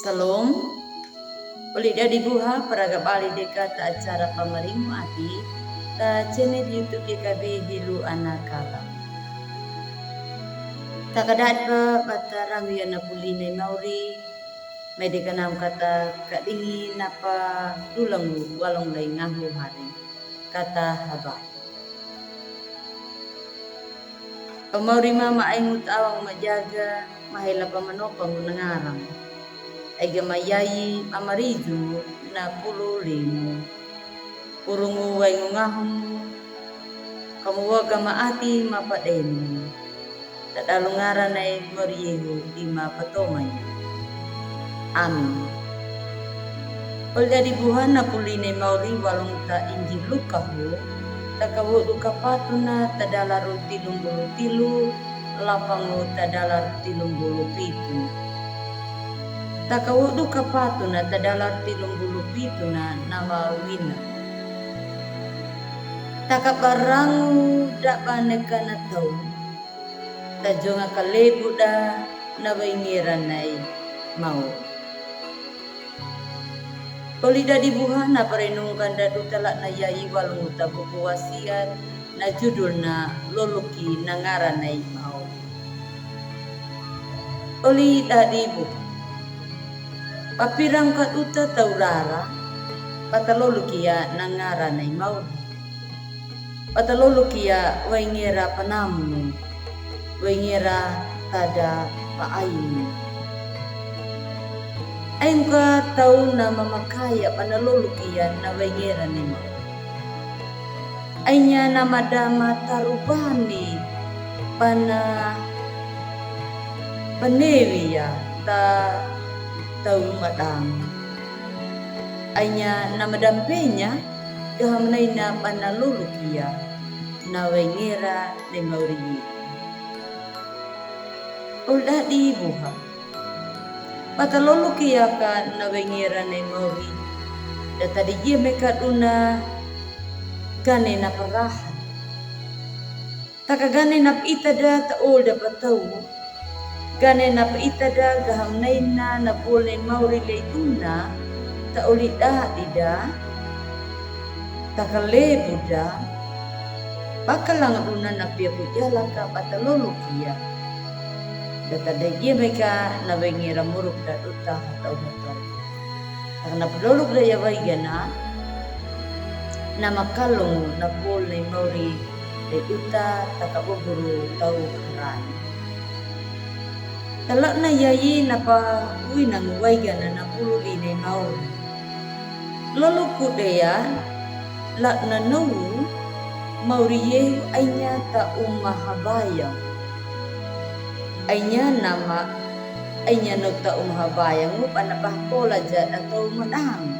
Salom, uli dari buha paraga bali deka ta acara pamarimu ati ta channel YouTube DKB hilu anakala. Ta kadat ba batarang yana puline mauri medika nam kata kadingi napa dulang walong lai ngahu hari kata haba. Pamauri mama ay ngutawang majaga mahila pamanopang nangarang. Ay gamayayi amarizu na pulo limu. Urungu ay ngungahum kamuwaga maati mapadenu. Tadalungaran ay moriyehu di mapatomanya. Amin. Olda di buhan na puline mauri walong ta inji lukahu takawu lukapatuna tadalaru tilung bulu tilu lapangu tadalar tilung bulu pitu. Takawudu kapatuna tadalar tilung bulu pituna nama wina. Takabarangu dapaneka na tau. Tajonga kalebu da nawaingiran nai mau. Polida dibuhan na parenungkan dadu talak na yai walung utabuku wasiat na judul na loluki na ngaran nai mau. Polida dibuhan. Papirang katuta taurara, patalolukia nangara na mau. Patalolukia waingira panamu, waingira tada paainu. Ayun ka tau na mamakaya panalolukia na waingira ni mau. Aynya na madama tarubani pana panewiya ta tau madam. Aynya na madampenya gahamnay na panalulukia na wengira ni mauriyi. Ulda di buha. Patalulukia ka na wengira ni mauri. Data di meka duna gane na parahan. Takagane na pita da taol da patau. Gane na paitada gahamnay na napulay mauri leituna taulida dida takalebu da bakalang una na piyapujala ka patalulukia datadagya meka na wengira muruk da duta hatau-hatau karena pedoluk da yaway gana na makalong na pulay mauri leituta takabuburu tau karani. Talak na yayi na pa uwi nang waiga na napulo linay mau. Lolo kudeya lak na nawu mauriye aynya ta umahabayang. Aynya nama aynya no ta umahabayang mo panapahkola dyan atau madang.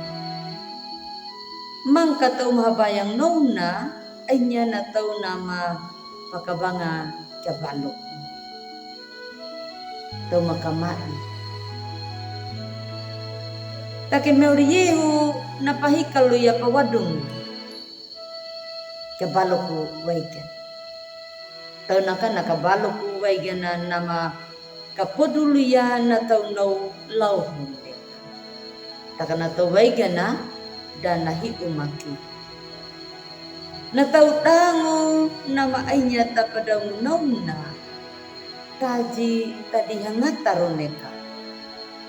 Mang kata umahabayang no na aynya na tau nama pakabanga kabalok. Tau makamai. Takin mauriyehu napahikalu ya pawadung. Kabaloku waigan. Tau nakabaloku waigan na nama kapodulu ya na tau nau lauhunde. Takan na tau waigan na dan nahi umaki. Na tau tango nama ainya tapadang nauna. Taji tadi hangat taroneka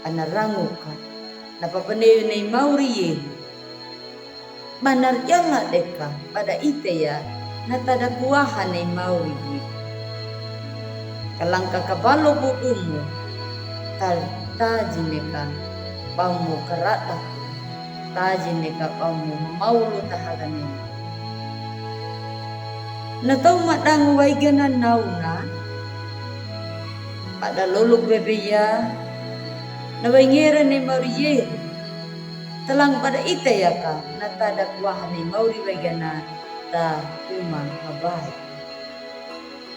anaranguka napapanew na mauriye manarjala deka pada ite ya natadakuahan na mauriye kalangka kabalo budumu taji neka pamu karata taji neka pamu maulu tahagane natau madang waiganan nauna pada loluk bebeya na waingira ni mauriye talang pada ita ya ka natada kuah ni mauri waigana ta uma habay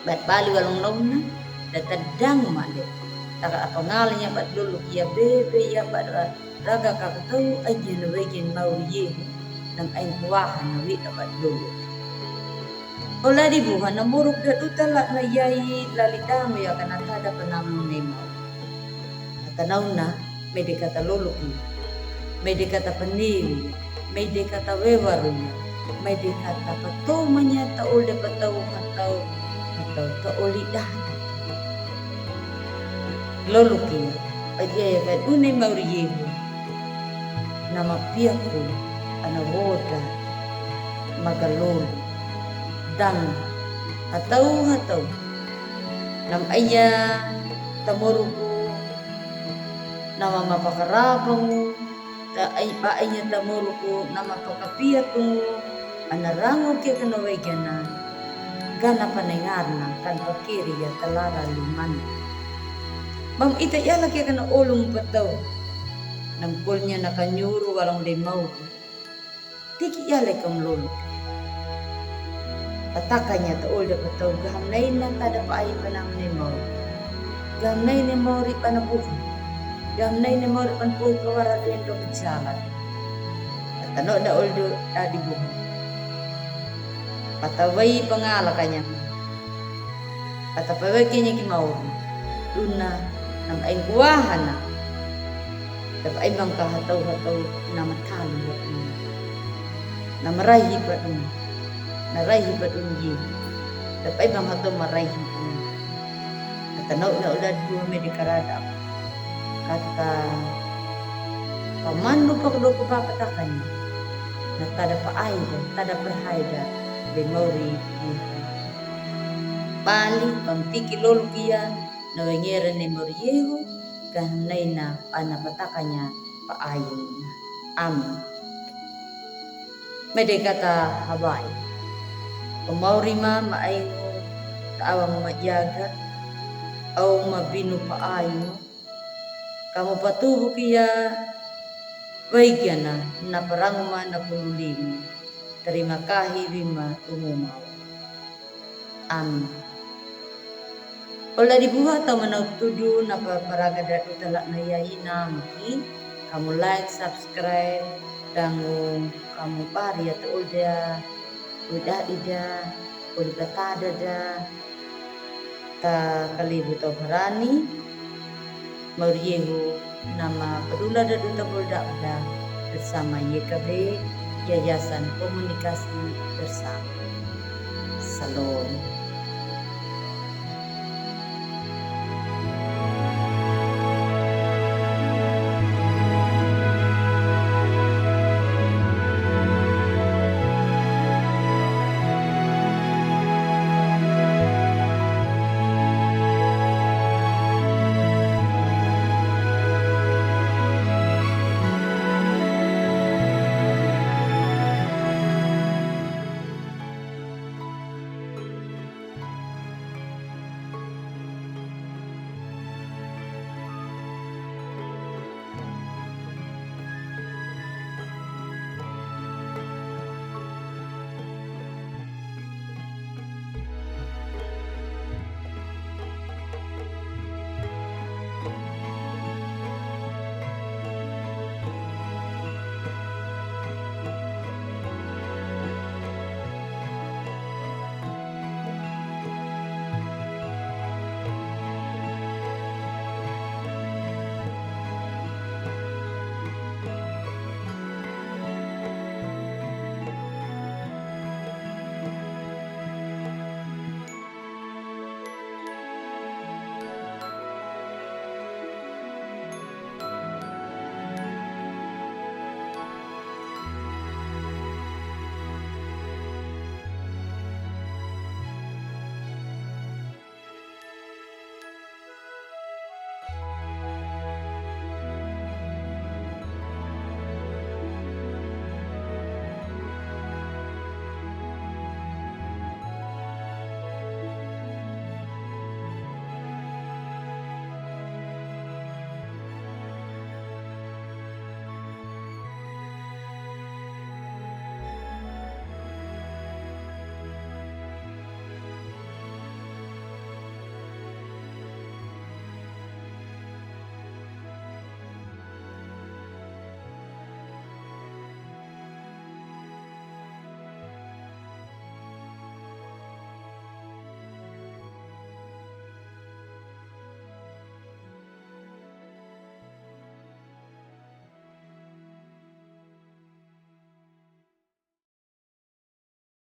bat bali walong nona datadang male taka apangalnya bat loluk ya bebe ya pada raga ka tau aja na waigin mauriye nang aing kuah na wi bat loluk. Ola di buhan na muruk da utalak na yai lalitamu ya kana tada panamu nemo. Atanaw na mede kata luluki, mede kata pendiri, mede kata wewarunya, mede kata patomanya taulda patau hatau tauli dahda. Luluki, ajaya kadune mauriyehu, nama piaku, ana woda, magalol, dang, hatau, nam aya tamuruku, nama mapakarabang, paainya tamuruku, nama pakapiaku, ana rango kia kanawagana, gana panengarna kan pakiri ya talara luman. Mam ita yala kia kana olong patau, nangkulnya nakanyuru walang limau, tiki yala kam lolo. Patakanya taulda patau gahamnay na tada paay panang limau, gahamnay ni mauri panabuhi, gahamnay ni mauri panpuhi kawarado yung jalan. Patano da oldo adibuhi. Pataway pangala kanya. Patapaway kanya kimauri. Duna nam ay guwahan na. Tapos ay bang kahataw-hataw na matalo ba dun. Na marahi ba dun. Narahi ba dun yun. Tapos ay bang hataw marahi dun. Natanaw na ulad ko may dikarada. Kata pamano pa kudo ko papatakan niya. Na tada paayda, tada perhayda. De mauri pali pamtiki lolo kiya na wengere ni Moriyehu kahnay na panapatakanya paayon na. Amin. May kata habay. Pamauri ma maayo taawang madyaga au mabinu paayo kamu patubo kiya waigana na paranguma na pululim. Terima kasih bima umumaw. Amin. Ola dibuhat atau manautudu na paparaga datu talak na yayina maki kamu like, subscribe, dan kamu pari atau udah ida, udah katada da, ta kalibu tau harani, Moriyehu nama pedula dadu tabulda bersama YKB Yayasan Komunikasi Bersama. Salam.